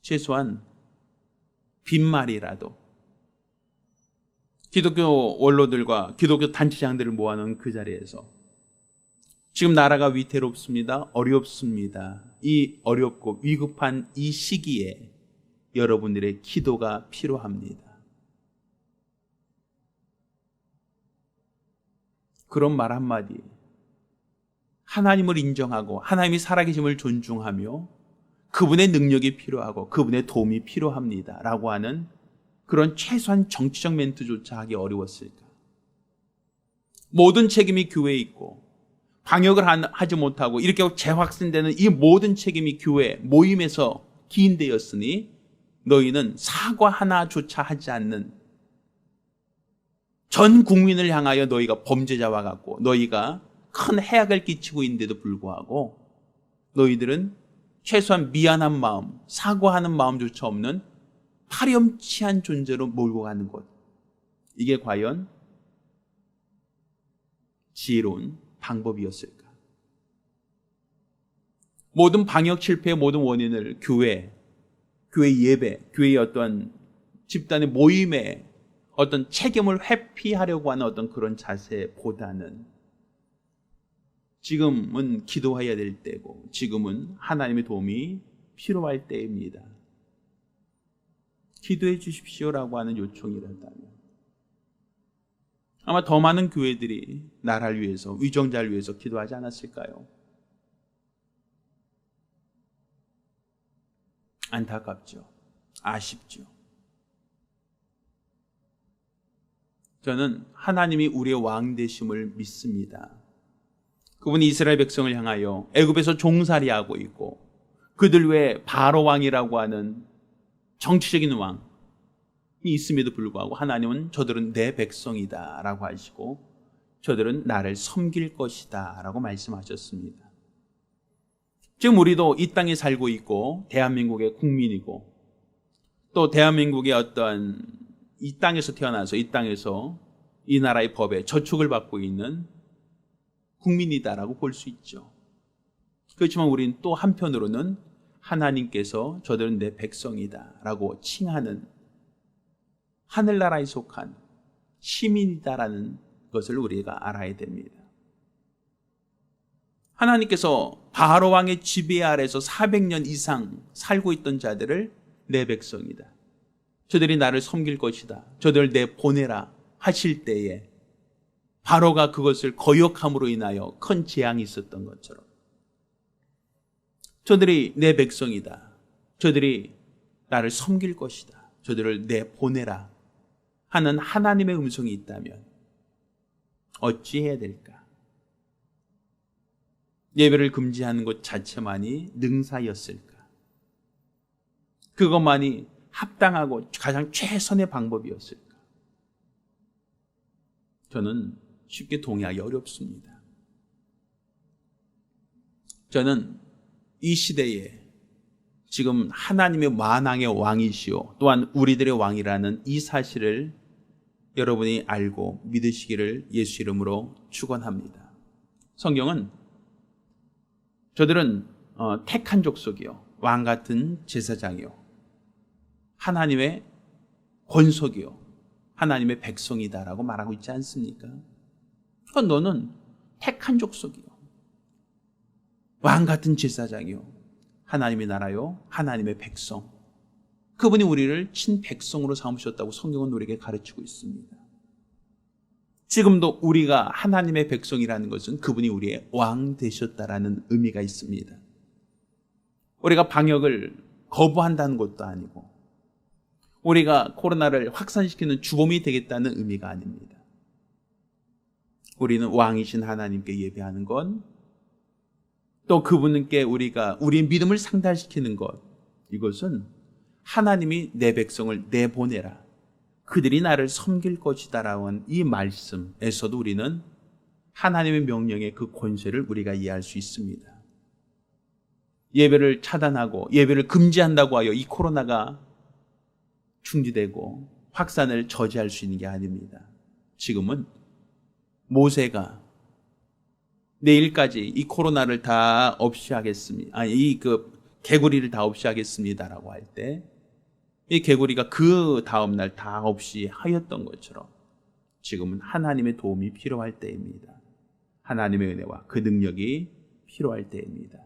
최소한 빈말이라도 기독교 원로들과 기독교 단체장들을 모아놓은 그 자리에서 지금 나라가 위태롭습니다. 어렵습니다. 이 어렵고 위급한 이 시기에 여러분들의 기도가 필요합니다. 그런 말 한마디, 하나님을 인정하고 하나님이 살아계심을 존중하며 그분의 능력이 필요하고 그분의 도움이 필요합니다 라고 하는 그런 최소한 정치적 멘트조차 하기 어려웠을까? 모든 책임이 교회에 있고 방역을 하지 못하고 이렇게 재확산되는 이 모든 책임이 교회 모임에서 기인되었으니 너희는 사과 하나조차 하지 않는, 전 국민을 향하여 너희가 범죄자와 같고 너희가 큰 해악을 끼치고 있는데도 불구하고 너희들은 최소한 미안한 마음, 사과하는 마음조차 없는 파렴치한 존재로 몰고 가는 것, 이게 과연 지혜로운 방법이었을까? 모든 방역 실패의 모든 원인을 교회 예배, 교회의 어떤 집단의 모임에 어떤 책임을 회피하려고 하는 어떤 그런 자세보다는 지금은 기도해야 될 때고 지금은 하나님의 도움이 필요할 때입니다. 기도해 주십시오라고 하는 요청이라다면 아마 더 많은 교회들이 나라를 위해서, 위정자를 위해서 기도하지 않았을까요? 안타깝죠. 아쉽죠. 저는 하나님이 우리의 왕 되심을 믿습니다. 그분이 이스라엘 백성을 향하여 애굽에서 종살이하고 있고 그들 외에 바로 왕이라고 하는 정치적인 왕이 있음에도 불구하고 하나님은 저들은 내 백성이다 라고 하시고 저들은 나를 섬길 것이다 라고 말씀하셨습니다. 지금 우리도 이 땅에 살고 있고 대한민국의 국민이고 또 대한민국의 어떤 이 땅에서 태어나서 이 땅에서 이 나라의 법에 저축을 받고 있는 국민이다라고 볼 수 있죠. 그렇지만 우리는 또 한편으로는 하나님께서 저들은 내 백성이다라고 칭하는 하늘나라에 속한 시민이다라는 것을 우리가 알아야 됩니다. 하나님께서 바로 왕의 지배 아래서 400년 이상 살고 있던 자들을 내 백성이다, 저들이 나를 섬길 것이다, 저들을 내 보내라 하실 때에 바로가 그것을 거역함으로 인하여 큰 재앙이 있었던 것처럼 저들이 내 백성이다, 저들이 나를 섬길 것이다, 저들을 내 보내라 하는 하나님의 음성이 있다면 어찌해야 될까? 예배를 금지하는 것 자체만이 능사였을까? 그것만이 합당하고 가장 최선의 방법이었을까? 저는 쉽게 동의하기 어렵습니다. 저는 이 시대에 지금 하나님의 만왕의 왕이시오 또한 우리들의 왕이라는 이 사실을 여러분이 알고 믿으시기를 예수 이름으로 축원합니다. 성경은 저들은 택한 족속이요, 왕 같은 제사장이요, 하나님의 권속이요, 하나님의 백성이다라고 말하고 있지 않습니까? 그러니까 너는 택한 족속이요, 왕 같은 제사장이요, 하나님의 나라요, 하나님의 백성, 그분이 우리를 친백성으로 삼으셨다고 성경은 우리에게 가르치고 있습니다. 지금도 우리가 하나님의 백성이라는 것은 그분이 우리의 왕 되셨다라는 의미가 있습니다. 우리가 방역을 거부한다는 것도 아니고 우리가 코로나를 확산시키는 주범이 되겠다는 의미가 아닙니다. 우리는 왕이신 하나님께 예배하는 것, 또 그분께 우리의 믿음을 상달시키는 것, 이것은 하나님이 내 백성을 내보내라, 그들이 나를 섬길 것이다라는 이 말씀에서도 우리는 하나님의 명령의 그 권세를 우리가 이해할 수 있습니다. 예배를 차단하고 예배를 금지한다고 하여 이 코로나가 중지되고 확산을 저지할 수 있는 게 아닙니다. 지금은 모세가 내일까지 이 코로나를 다 없이 하겠습니다. 개구리를 다 없이 하겠습니다라고 할 때 이 개구리가 그 다음날 다 없이 하였던 것처럼 지금은 하나님의 도움이 필요할 때입니다. 하나님의 은혜와 그 능력이 필요할 때입니다.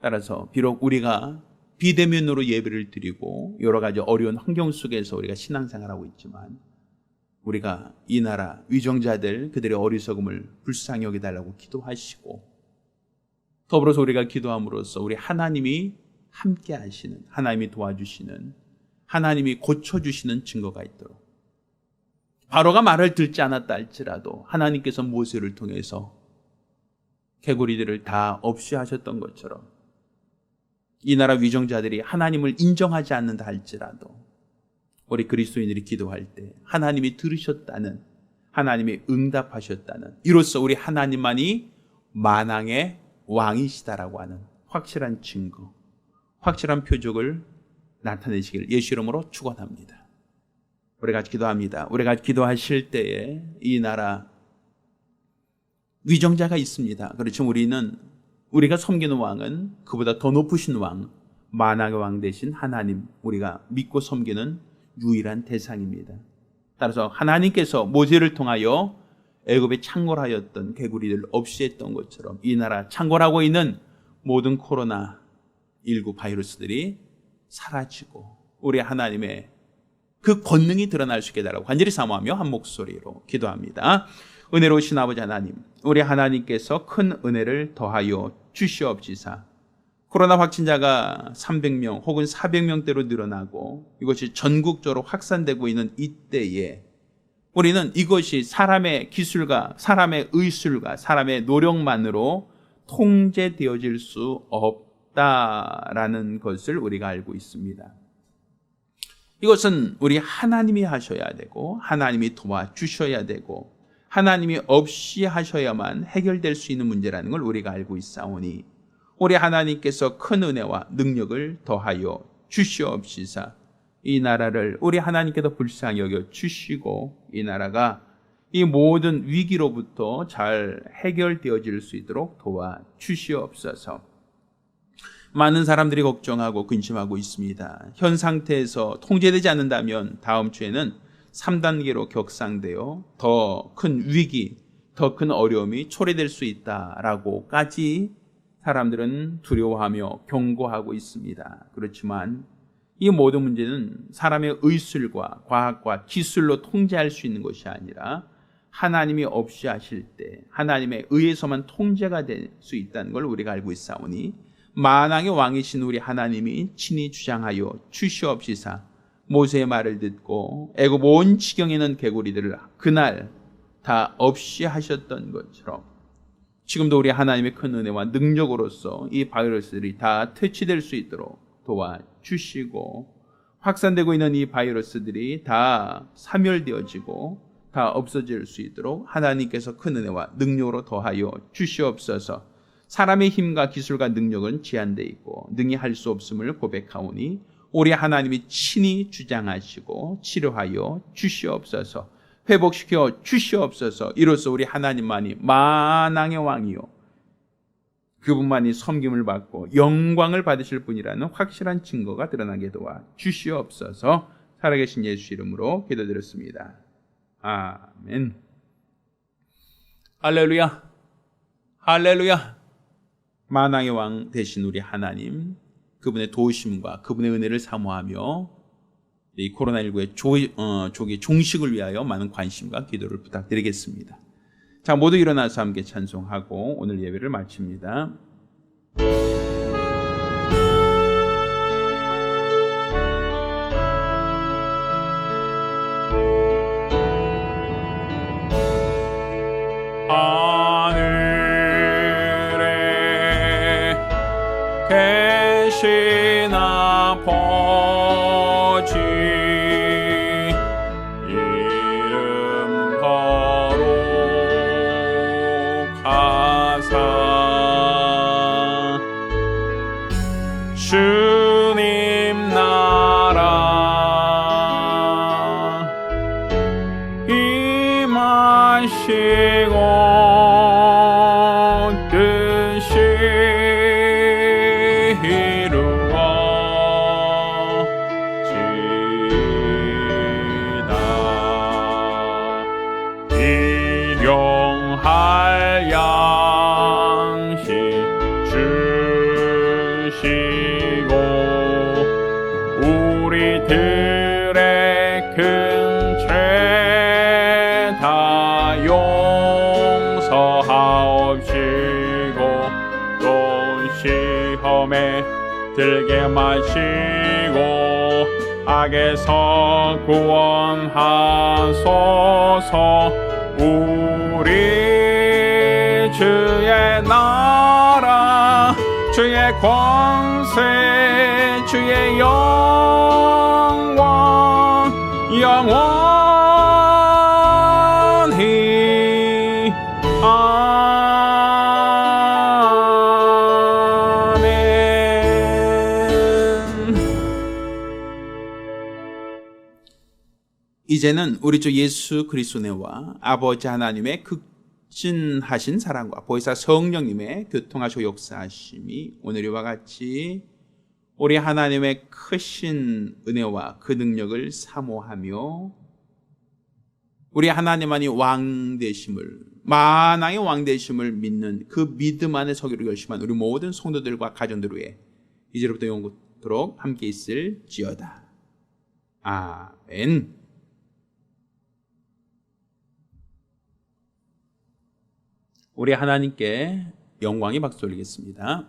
따라서 비록 우리가 비대면으로 예배를 드리고 여러 가지 어려운 환경 속에서 우리가 신앙생활하고 있지만 우리가 이 나라 위정자들 그들의 어리석음을 불쌍히 여겨달라고 기도하시고 더불어서 우리가 기도함으로써 우리 하나님이 함께 하시는, 하나님이 도와주시는, 하나님이 고쳐주시는 증거가 있도록, 바로가 말을 듣지 않았다 할지라도 하나님께서 모세를 통해서 개구리들을 다 없이 하셨던 것처럼 이 나라 위정자들이 하나님을 인정하지 않는다 할지라도 우리 그리스도인들이 기도할 때 하나님이 들으셨다는, 하나님이 응답하셨다는, 이로써 우리 하나님만이 만왕의 왕이시다라고 하는 확실한 증거, 확실한 표적을 나타내시기를 예수 이름으로 축원합니다. 우리가 같이 기도합니다. 우리가 기도하실 때에 이 나라 위정자가 있습니다. 그렇지만 우리는, 우리가 섬기는 왕은 그보다 더 높으신 왕, 만왕의 왕 되신 하나님, 우리가 믿고 섬기는 유일한 대상입니다. 따라서 하나님께서 모세를 통하여 애굽에 창궐하였던 개구리를 없이 했던 것처럼 이 나라 창궐하고 있는 모든 코로나19 바이러스들이 사라지고 우리 하나님의 그 권능이 드러날 수 있게 해달라고 간절히 사모하며 한 목소리로 기도합니다. 은혜로우신 아버지 하나님, 우리 하나님께서 큰 은혜를 더하여 주시옵시사. 코로나 확진자가 300명 혹은 400명대로 늘어나고 이것이 전국적으로 확산되고 있는 이때에 우리는 이것이 사람의 기술과 사람의 의술과 사람의 노력만으로 통제되어질 수 없다라는 것을 우리가 알고 있습니다. 이것은 우리 하나님이 하셔야 되고 하나님이 도와주셔야 되고 하나님이 없이 하셔야만 해결될 수 있는 문제라는 걸 우리가 알고 있사오니 우리 하나님께서 큰 은혜와 능력을 더하여 주시옵시사. 이 나라를 우리 하나님께서 불쌍히 여겨 주시고 이 나라가 이 모든 위기로부터 잘 해결되어질 수 있도록 도와주시옵소서. 많은 사람들이 걱정하고 근심하고 있습니다. 현 상태에서 통제되지 않는다면 다음 주에는 3단계로 격상되어 더 큰 위기, 더 큰 어려움이 초래될 수 있다라고까지 사람들은 두려워하며 경고하고 있습니다. 그렇지만 이 모든 문제는 사람의 의술과 과학과 기술로 통제할 수 있는 것이 아니라 하나님이 없이 하실 때 하나님의 의에서만 통제가 될 수 있다는 걸 우리가 알고 있사오니 만왕의 왕이신 우리 하나님이 친히 주장하여 주시옵시사. 모세의 말을 듣고 애굽 온 지경에 있는 개구리들을 그날 다 없이 하셨던 것처럼 지금도 우리 하나님의 큰 은혜와 능력으로서 이 바이러스들이 다 퇴치될 수 있도록 도와주시고 확산되고 있는 이 바이러스들이 다 사멸되어지고 다 없어질 수 있도록 하나님께서 큰 은혜와 능력으로 더하여 주시옵소서. 사람의 힘과 기술과 능력은 제한되어 있고 능히 할 수 없음을 고백하오니 우리 하나님이 친히 주장하시고 치료하여 주시옵소서. 회복시켜 주시옵소서. 이로써 우리 하나님만이 만왕의 왕이요 그분만이 섬김을 받고 영광을 받으실 분이라는 확실한 증거가 드러나게 도와 주시옵소서. 살아계신 예수 이름으로 기도드렸습니다. 아멘. 할렐루야, 할렐루야. 만왕의 왕 되신 우리 하나님, 그분의 도우심과 그분의 은혜를 사모하며 이 코로나19의 조기 종식을 위하여 많은 관심과 기도를 부탁드리겠습니다. 자, 모두 일어나서 함께 찬송하고 오늘 예배를 마칩니다. 되신 아버지 이름 거룩하사 주님 나라 임하시고 뜻이 이루어지이다. 일용할 양식 주시고 우리들의 큰 죄 다 용서하옵시고 또 시험에 들게 마시고 악에서 구원하소서. 우리 주의 나라 주의 권세 주의 영광 영원히 아멘. 이제는 우리 주 예수 그리스도의 은혜와 아버지 하나님의 극진하신 사랑과 보혜사 성령님의 교통하시고 역사하심이 오늘과 같이 우리 하나님의 크신 은혜와 그 능력을 사모하며 우리 하나님만이 왕 되심을, 만왕의 왕 되심을 믿는 그 믿음 안에 서기로 결심한 우리 모든 성도들과 가정들 위해 이제로부터 영원토록 함께 있을지어다. 아멘. 우리 하나님께 영광의 박수 올리겠습니다.